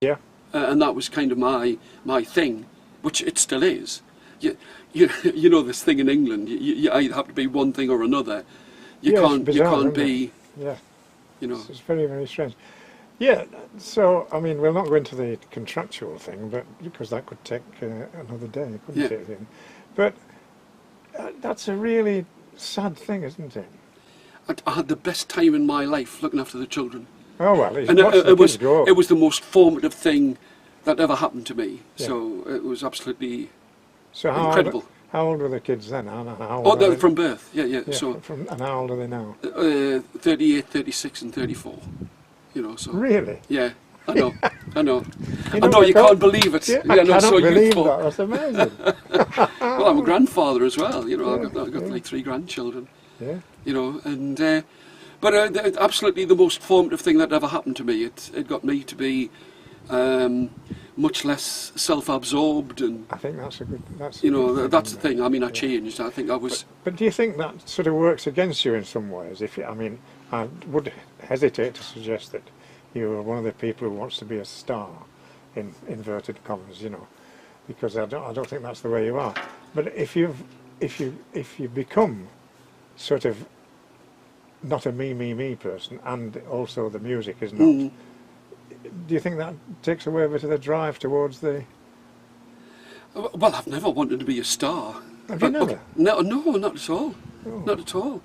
Yeah. And that was kind of my thing, which it still is. You know this thing in England. You either have to be one thing or another. You can't be. Yeah. You know. It's very, very strange. Yeah. So I mean, we'll not go into the contractual thing, but because that could take another day, couldn't it? But that's a really sad thing, isn't it? I had the best time in my life looking after the children. Oh well, and it was the most formative thing that ever happened to me. Yeah. So it was absolutely incredible. How old were the kids then? They're from birth. Yeah. So and how old are they now? 38, 36 and 34. You know, so really? Yeah, I know. I know you can't believe it. Yeah, I cannot believe that. That's amazing. Well, I'm a grandfather as well. You know, I've got like 3 grandchildren. Yeah. You know, and but absolutely the most formative thing that ever happened to me. It got me to be much less self-absorbed, and I think that's a good. That's the thing. I mean, I changed. I think I was. But do you think that sort of works against you in some ways? I would hesitate to suggest that you are one of the people who wants to be a star, in inverted commas, because I don't think that's the way you are. But if you become sort of not a me person, and also the music is not. Do you think that takes away a bit of the drive towards the... Well, I've never wanted to be a star. Have you never? No, not at all. Oh. Not at all.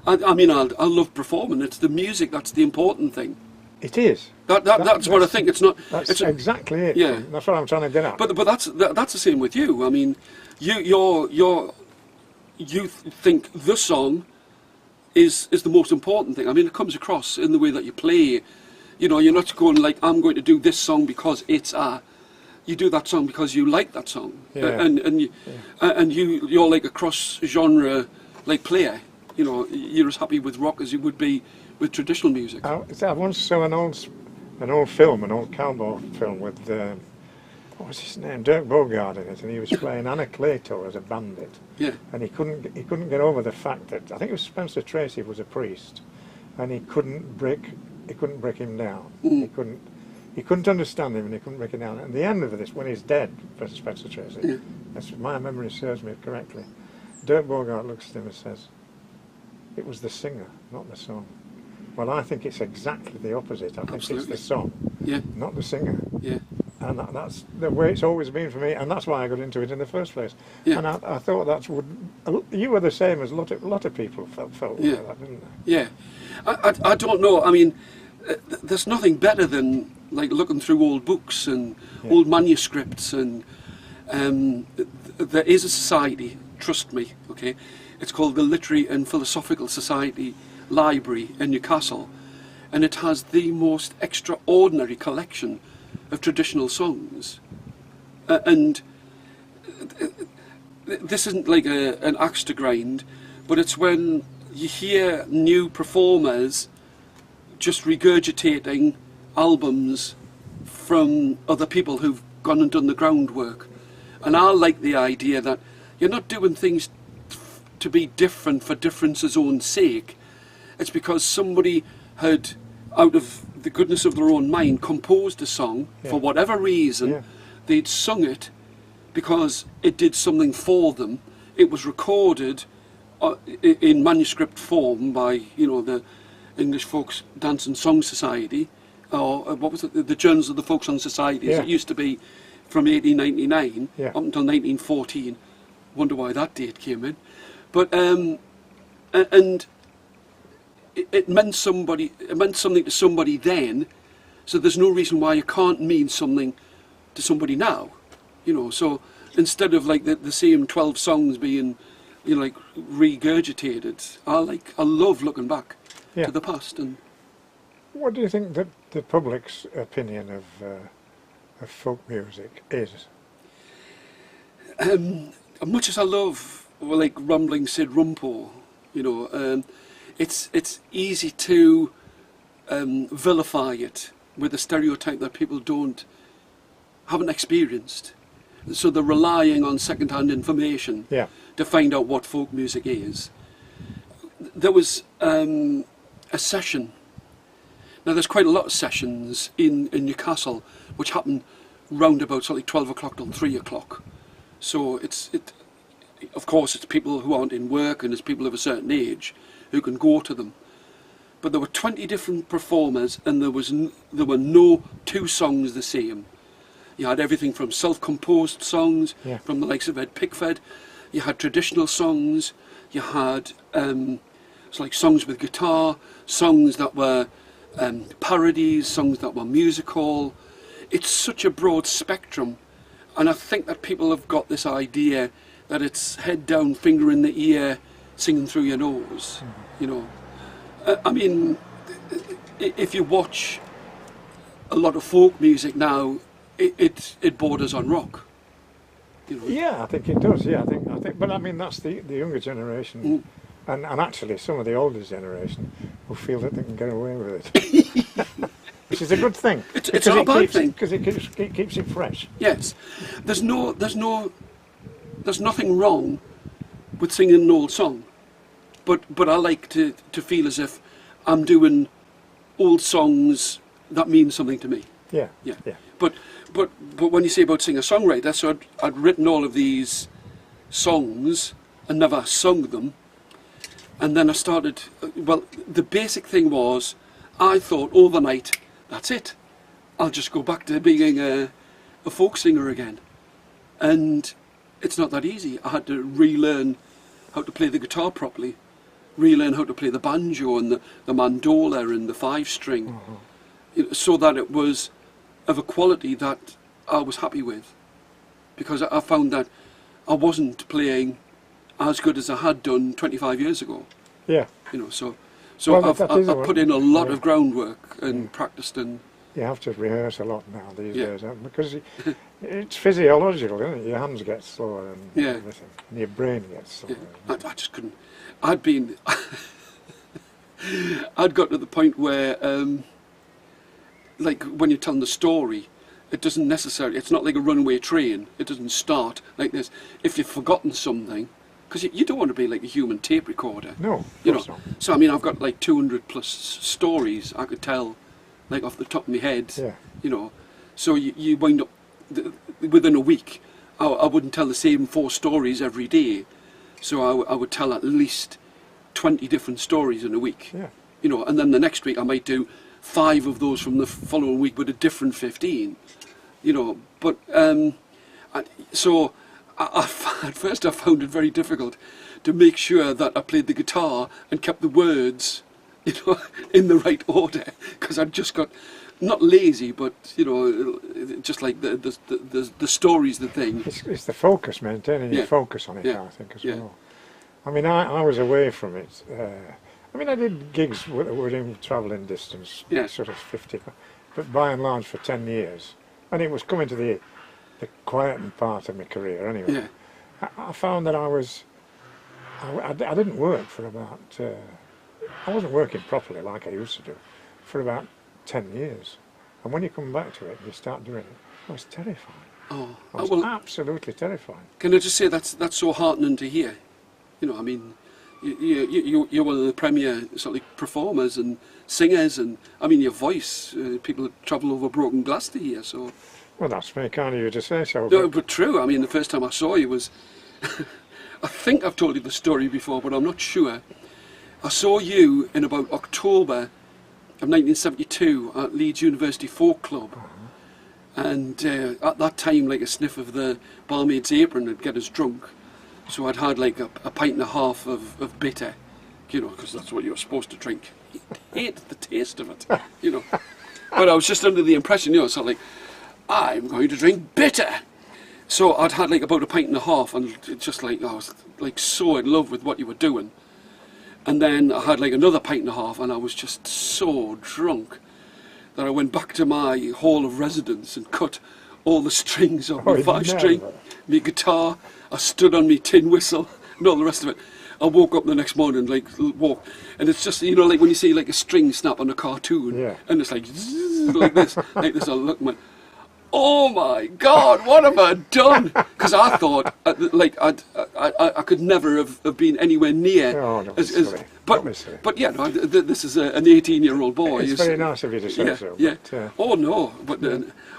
I mean, I love performing. It's the music that's the important thing. It is. That's what I think. It's not. That's exactly it. Yeah. That's what I'm trying to get at. But that's the same with you. I mean, you think the song is the most important thing. I mean, it comes across in the way that you play. You know, you're not going like, I'm going to do this song because it's you do that song because you like that song. Yeah. And you're like a cross-genre like player. You know, you're as happy with rock as you would be with traditional music. I once saw an old film, an old cowboy film with, what was his name, Dirk Bogarde in it, and he was playing Anacleto as a bandit. Yeah. And he couldn't get over the fact that, I think it was Spencer Tracy was a priest, and he couldn't break him down. He couldn't understand him, and he couldn't break him down. And at the end of this, when he's dead, Spencer Tracy, that's my memory serves me correctly, Dirk Bogarde looks at him and says, "It was the singer, not the song." Well, I think it's exactly the opposite. I think it's the song, not the singer. Yeah. And that's the way it's always been for me, and that's why I got into it in the first place. Yeah. And I thought you were the same as a lot of people felt like that, didn't they? Yeah. I don't know. I mean, there's nothing better than like looking through old books and old manuscripts, and there is a society, trust me, okay, it's called the Literary and Philosophical Society Library in Newcastle, and it has the most extraordinary collection of traditional songs, and this isn't like an axe to grind, but it's when you hear new performers just regurgitating albums from other people who've gone and done the groundwork. And I like the idea that you're not doing things to be different for difference's own sake. It's because somebody had, out of the goodness of their own mind, composed a song for whatever reason. They'd sung it because it did something for them. It was recorded in manuscript form by, the English Folk Dance and Song Society, or what was it, the Journals of the Folk Song Society, as it used to be from 1899 up until 1914. Wonder why that date came in. But and it meant something to somebody then, so there's no reason why it can't mean something to somebody now. So instead of like the same 12 songs being like regurgitated, I love looking back to the past. And what do you think that the public's opinion of folk music is? Much as I love like Rumbling Sid Rumpo, it's easy to vilify it with a stereotype that people haven't experienced. So they're relying on second-hand information to find out what folk music is. There was a session. Now there's quite a lot of sessions in Newcastle which happen round about sort of like 12 o'clock till 3 o'clock. So of course it's people who aren't in work and it's people of a certain age who can go to them. But there were 20 different performers and there were no two songs the same. You had everything from self-composed songs from the likes of Ed Pickford. You had traditional songs. You had it's like songs with guitar, songs that were parodies, songs that were musical. It's such a broad spectrum, and I think that people have got this idea that it's head down, finger in the ear, singing through your nose. You know, I mean, if you watch a lot of folk music now, it borders on rock. You know. Yeah, I think it does. Yeah, I think. But I mean, that's the younger generation, and actually some of the older generation who feel that they can get away with it, which is a good thing. It's not a bad thing because it keeps it fresh. Yes, there's nothing wrong with singing an old song, but I like to feel as if I'm doing old songs that mean something to me. Yeah. But when you say about singer-songwriter, so I'd written all of these songs and never sung them, and then I started. Well, the basic thing was, I thought overnight, that's it. I'll just go back to being a folk singer again, and it's not that easy. I had to relearn how to play the guitar properly, relearn how to play the banjo and the mandola and the 5-string, so that it was of a quality that I was happy with, because I found that I wasn't playing as good as I had done 25 years ago. Yeah. You know, so Well, I've put in a lot of groundwork and practiced and. You have to rehearse a lot now these days, because it's physiological, isn't it? Your hands get slower and everything, and your brain gets slower. Yeah. I just couldn't. I'd got to the point where, like when you're telling the story, it's not like a runaway train. It doesn't start like this. If you've forgotten something, because you don't want to be like a human tape recorder. No, you know. So I mean, I've got like 200 plus stories I could tell, like off the top of my head. Yeah. You know, so you wind up within a week. I wouldn't tell the same 4 stories every day, so I would tell at least 20 different stories in a week. Yeah. You know, and then the next week I might do 5 of those from the following week with a different 15. You know, but so at first I found it very difficult to make sure that I played the guitar and kept the words, you know, in the right order, because I'd just got not lazy, but you know, just like the story's the thing. It's the focus, maintaining your focus on it. I think as well. I mean, I was away from it. I mean, I did gigs within travelling distance, sort of 50, but by and large for 10 years. And it was coming to the quieting part of my career anyway. Yeah. I found that I didn't work for about, I wasn't working properly like I used to do for about 10 years. And when you come back to it and you start doing it, I was terrified. Oh, I was absolutely terrified. Can I just say that's so heartening to hear? You know, I mean, you're one of the premier sort of performers and singers, and I mean your voice. People travel over broken glass to hear. So. Well, that's very kind of you to say so. No, but true. I mean, the first time I saw you was, I think I've told you the story before, but I'm not sure. I saw you in about October of 1972 at Leeds University Folk Club, and at that time, like a sniff of the barmaid's apron would get us drunk. So I'd had like a pint and a half of bitter, you know, because that's what you're supposed to drink. I hate the taste of it, you know. But I was just under the impression, you know, so like, I'm going to drink bitter. So I'd had like about a pint and a half, and just like, I was like so in love with what you were doing. And then I had like another pint and a half, and I was just so drunk that I went back to my hall of residence and cut all the strings of my 5-string, my guitar. I stood on my tin whistle and all the rest of it. I woke up the next morning, like, and it's just, you know, like when you see like a string snap on a cartoon, and it's like, zzz, like this, I look, man, oh my God, what have I done? Because I thought, I could never have been anywhere near. Oh, don't be silly. Don't be silly. But yeah, no, this is an 18-year-old boy. It's very nice of you to say yeah, so. Yeah. But, oh no, but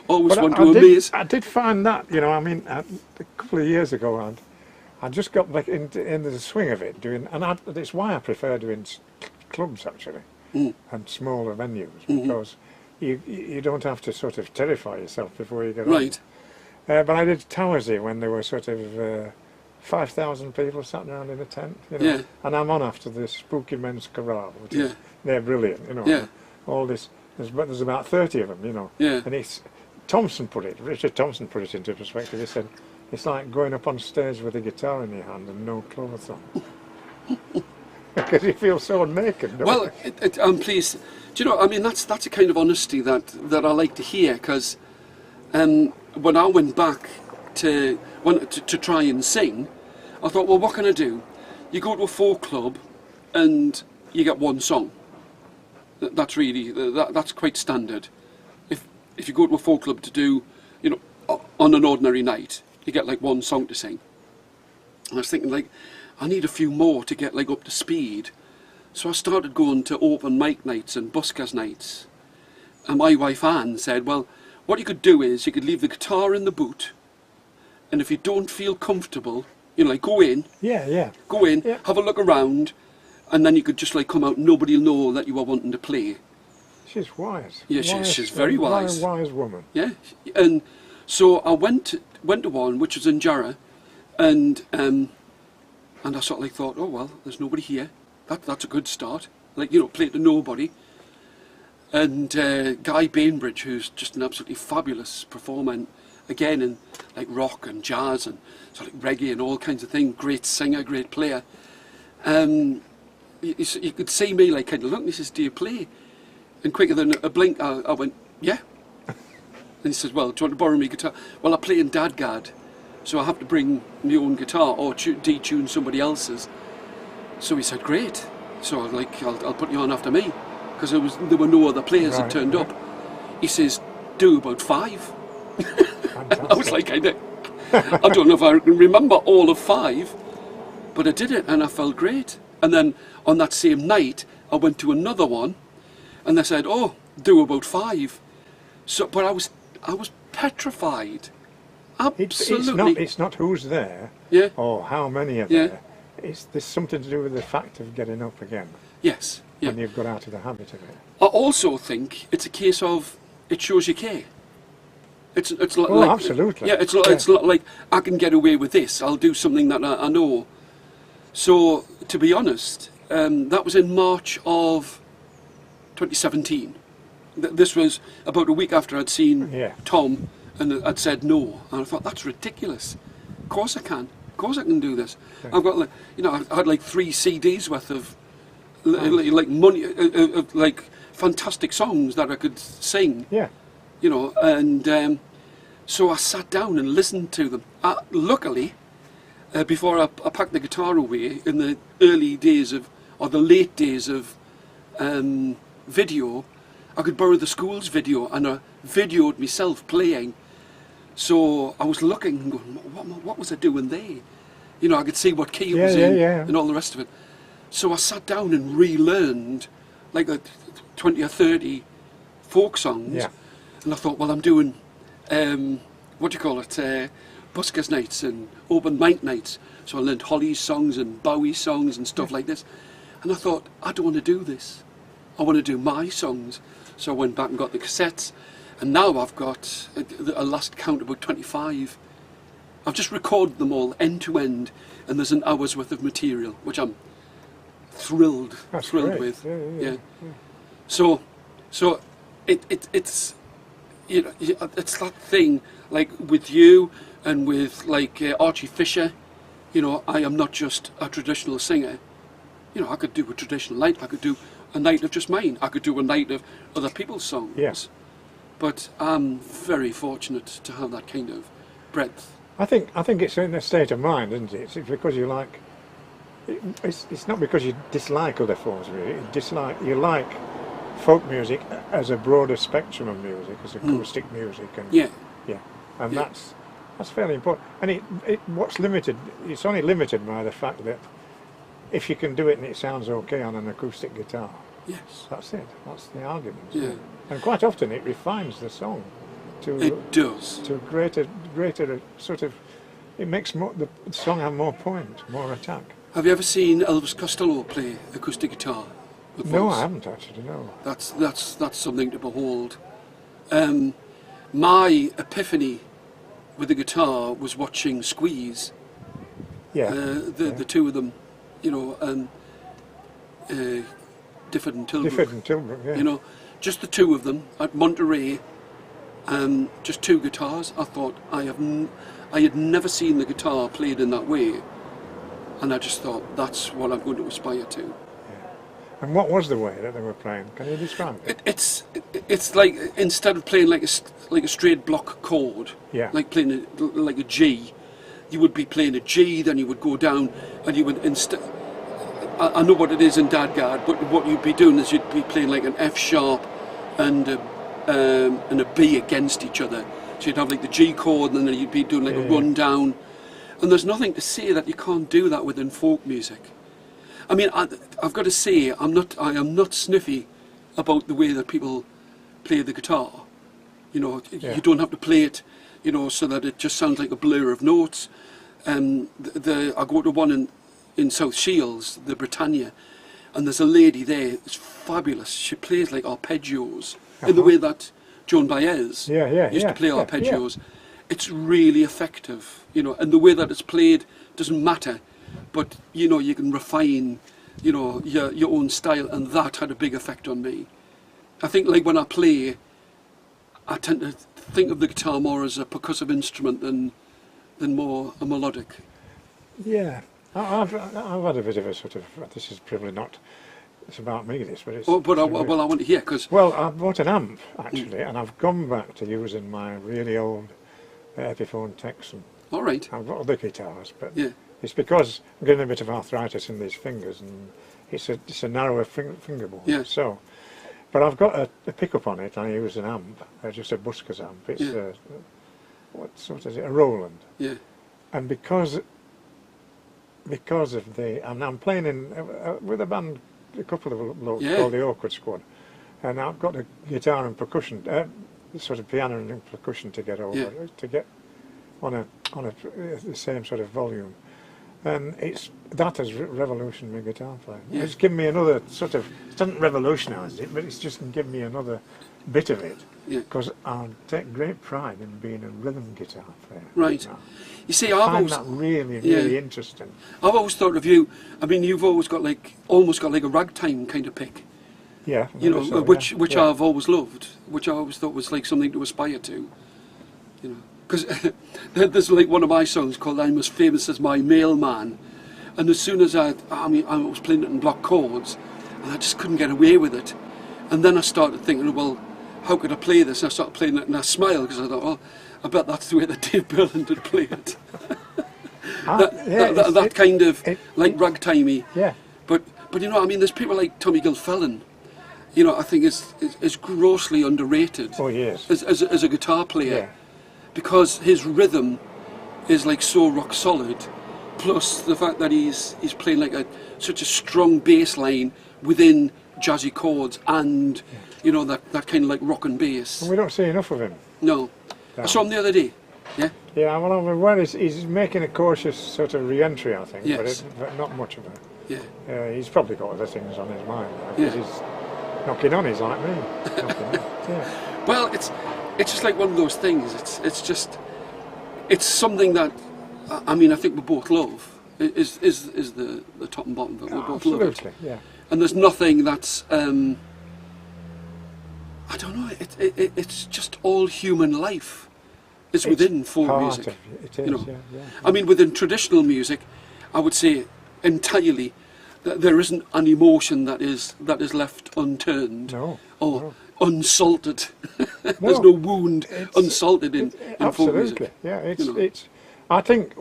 always but want to amaze. I did find that, you know, I mean, a couple of years ago, I just got back into the swing of it, and it's why I prefer doing clubs actually, and smaller venues, because you don't have to sort of terrify yourself before you get on. Right. But I did Towersey when there were sort of 5,000 people sat around in a tent, you know. Yeah. And I'm on after the Spooky Men's Chorale, which Yeah. is, they're brilliant, you know. Yeah. All this, there's about 30 of them, you know. Yeah. And Richard Thompson put it into perspective. He said, it's like going up on stage with a guitar in your hand and no clothes on. Because you feel so naked. Well, I'm pleased. Do you know? I mean, that's a kind of honesty that I like to hear. Because when I went back to try and sing, I thought, well, what can I do? You go to a folk club, and you get one song. That's really that's quite standard. If you go to a folk club to do, you know, on an ordinary night, you get like one song to sing. And I was thinking, like, I need a few more to get like up to speed. So I started going to open mic nights and buskers nights. And my wife Anne said, well, what you could do is you could leave the guitar in the boot, and if you don't feel comfortable, you know, like go in, have a look around, and then you could just like come out and nobody will know that you are wanting to play. She's wise. Yeah, she's very wise. A wise woman. Yeah, and so I went to one which was in Jarrah, and I sort of like thought, oh well, there's nobody here. That's a good start. Like, you know, play to nobody. And Guy Bainbridge, who's just an absolutely fabulous performer, and again in like rock and jazz and sort of like reggae and all kinds of things. Great singer, great player. You could see me like kind of look, and he says, "Do you play?" And quicker than a blink, I went, "Yeah." And he says, "Well, do you want to borrow me guitar?" Well, I play in Dadgad, so I have to bring my own guitar or detune somebody else's. So he said, "Great." So I was like, I'll put you on after me, because there were no other players that turned up. He says, "Do about 5." I was like, I don't know if I can remember all of 5, but I did it and I felt great. And then on that same night, I went to another one, and they said, "Oh, do about 5." So, but I was petrified. Absolutely. It's not who's there, yeah, or how many are there. There's something to do with the fact of getting up again. Yes. Yeah. When you've got out of the habit of it. I also think it's a case of it shows you care. It's Oh, like, absolutely. Yeah, it's not like I can get away with this. I'll do something that I know. So to be honest, that was in March of 2017. This was about a week after I'd seen Tom, and I'd said no, and I thought, that's ridiculous. Of course I can. Of course I can do this. Yeah. I've got, like, you know, I had like 3 CDs worth of like money, like fantastic songs that I could sing. Yeah. You know, and so I sat down and listened to them. Luckily, before I packed the guitar away in the early days of, or the late days of video, I could borrow the school's video, and I videoed myself playing. So I was looking and going, what was I doing there? You know, I could see what key it was in and all the rest of it. So I sat down and relearned like 20 or 30 folk songs. Yeah. And I thought, well, I'm doing, what do you call it, buskers nights and open mic nights. So I learned Holly's songs and Bowie's songs and stuff like this. And I thought, I don't want to do this. I want to do my songs. So I went back and got the cassettes. And now I've got, a last count, about 25. I've just recorded them all end to end. And there's an hour's worth of material, which I'm thrilled with. Yeah. So it's, you know, it's that thing, like with you and with like Archie Fisher, you know, I am not just a traditional singer. You know, I could do a traditional night, I could do a night of just mine, I could do a night of other people's songs. Yes. But I'm very fortunate to have that kind of breadth. I think it's in a state of mind, isn't it? It's because you like, it's not because you dislike other forms of music, you like folk music as a broader spectrum of music, as acoustic music and Yeah, and Yeah. that's fairly important. And what's limited, it's only limited by the fact that if you can do it and it sounds okay on an acoustic guitar, Yes. that's it. That's the argument. Yeah. And quite often it refines the song to It does. to greater sort of. It makes the song have more point, more attack. Have you ever seen Elvis Costello play acoustic guitar? With No, voice? I haven't actually. No. That's something to behold. My epiphany with the guitar was watching Squeeze. Yeah. The two of them, you know, Difford and Tilbrook. Difford and Tilbrook. Yeah. You know, just the two of them at Monterey. Just two guitars. I thought I had never seen the guitar played in that way, and I just thought that's what I'm going to aspire to. And what was the way that they were playing? Can you describe it? It's like instead of playing like a straight block chord, Yeah. like playing like a G, you would be playing a G, then you would go down, and you would instead. I know what it is in Dadgad, but what you'd be doing is you'd be playing like an F sharp and a B against each other. So you'd have like the G chord, and then you'd be doing like a run down. And there's nothing to say that you can't do that within folk music. I mean, I've got to say, I am not sniffy about the way that people play the guitar. You know, you don't have to play it, you know, so that it just sounds like a blur of notes. I go to one in South Shields, the Britannia, and there's a lady there. It's fabulous. She plays like arpeggios in the way that Joan Baez used to play arpeggios. Yeah. It's really effective, you know, and the way that it's played doesn't matter. But you know, you can refine, you know, your own style, and that had a big effect on me. I think, like when I play, I tend to think of the guitar more as a percussive instrument than more a melodic. Yeah, I've had a bit of a sort of. This is probably not. It's about me, this, but it's. Oh, but I want to hear because. Well, I bought an amp actually, and I've gone back to using my really old Epiphone Texan. All right. I've got other guitars, but. Yeah. It's because I'm getting a bit of arthritis in these fingers, and it's a narrower fingerboard. Yeah. So, but I've got a pickup on it. I use an amp, just a Busker's amp. It's what sort is it? A Roland. Yeah. And because of the, and I'm playing with a band, a couple of blokes called the Awkward Squad, and I've got a guitar and percussion, sort of piano and percussion to get over to get on the same sort of volume. And that has revolutioned my guitar playing. Yeah. It's given me another sort of, it hasn't revolutionised it, but it's just given me another bit of it. Because I take great pride in being a rhythm guitar player. Right. Now. You see, I find that really interesting. I've always thought of you, I mean, you've always got almost got like a ragtime kind of pick. Yeah. You know, which I've always loved, which I always thought was like something to aspire to. You know. Because there's like one of my songs called "I'm as famous as my mailman," and as soon as I was playing it in block chords, and I just couldn't get away with it. And then I started thinking, well, how could I play this? And I started playing it, and I smiled because I thought, well, I bet that's the way that Dave Burland would play it. that kind of like ragtimey. Yeah. But you know, I mean, there's people like Tommy Gilfillan. You know, I think is grossly underrated. Oh yes. As a guitar player. Yeah. Because his rhythm is like so rock solid, plus the fact that he's playing like such a strong bass line within jazzy chords, and you know that kind of like rock and bass. Well, we don't see enough of him. No, I saw him the other day. Yeah. Yeah, well, I'm aware he's making a cautious sort of re-entry, I think, yes. but not much of it. Yeah. He's probably got other things on his mind. Because he's knocking on. He's like me. Yeah. Well, it's just like one of those things. It's something that I mean I think we both love. Is the top and bottom of it. We both love it. Absolutely, yeah. And there's nothing that's I don't know. It's just all human life is within folk music. It is. You know? Yeah. I mean, within traditional music, I would say entirely that there isn't an emotion that is left unturned. No. Or unsalted. There's no wound unsalted in folk music. Yeah, it's. I think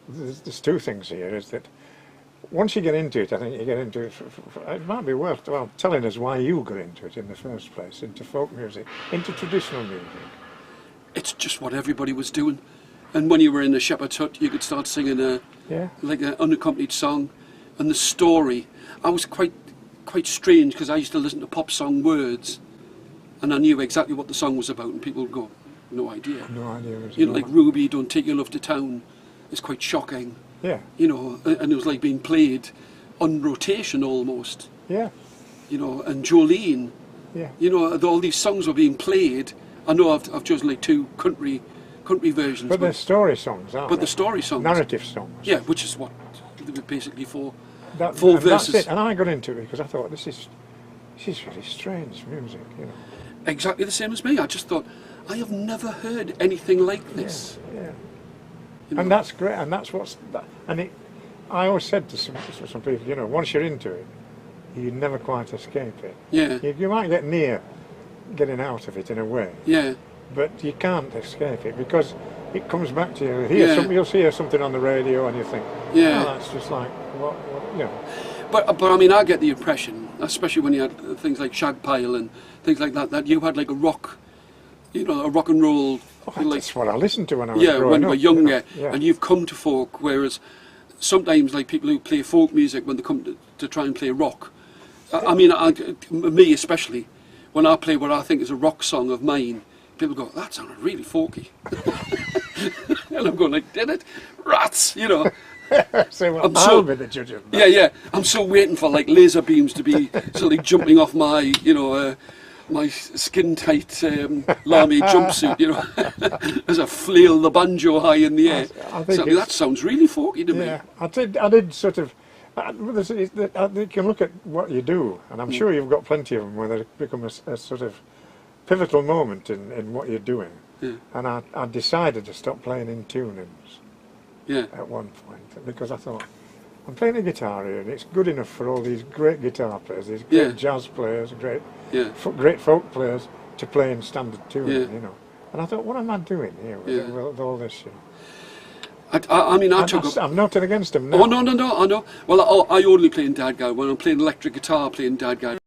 there's two things here. Is that once you get into it, I think you get into it. It might be worth telling us why you got into it in the first place, into folk music, into traditional music. it's just what everybody was doing. And when you were in a shepherd's hut, you could start singing like an unaccompanied song, and the story. I was quite strange because I used to listen to pop song words, and I knew exactly what the song was about, and people would go, no idea. No idea. You know, like Ruby, Don't Take Your Love to Town. It's quite shocking. Yeah. You know, and it was like being played on rotation almost. Yeah. You know, and Jolene. Yeah. You know, all these songs were being played. I know I've chosen like 2 country versions. But they're story songs, aren't they? But the story songs. Narrative songs. Yeah, which is what they were basically for. Four verses. That's it. And I got into it because I thought this is really strange music, you know. Exactly the same as me. I just thought, I have never heard anything like this. Yeah. You know? And that's great. And that's what's. I always said to some people, you know, once you're into it, you never quite escape it. Yeah. You might get near getting out of it in a way. Yeah. But you can't escape it because it comes back to you. You'll hear something on the radio and you think, yeah, oh, that's just like what you know. But I mean, I get the impression, especially when you had things like Shagpile and things like that, that you had like a rock, you know, a rock and roll. Oh, like, that's what I listened to when I was growing when you were up, younger, you know. and you've come to folk. Whereas sometimes, like people who play folk music, when they come to try and play rock, I mean, me especially, when I play what I think is a rock song of mine, people go, that sounded really folky. And I'm going like, did it? Rats, you know. So I'll be the judge of that. Yeah, yeah. I'm so waiting for like laser beams to be sort of jumping off my, you know, my skin tight Lamy jumpsuit, you know, as I flail the banjo high in the air. I think that sounds really folky to me. Yeah, I did sort of. You can look at what you do, and I'm sure you've got plenty of them where they become a sort of pivotal moment in what you're doing. Yeah. And I decided to stop playing in tunings Yeah. at one point because I thought, I'm playing the guitar here and it's good enough for all these great guitar players, these great jazz players, great folk players to play in standard tuning, you know. And I thought, what am I doing here with all this, you know? I mean, I'm nothing against them now. Oh, no, I know. Well, I only play in dadgad. When I'm playing electric guitar, I play in dadgad.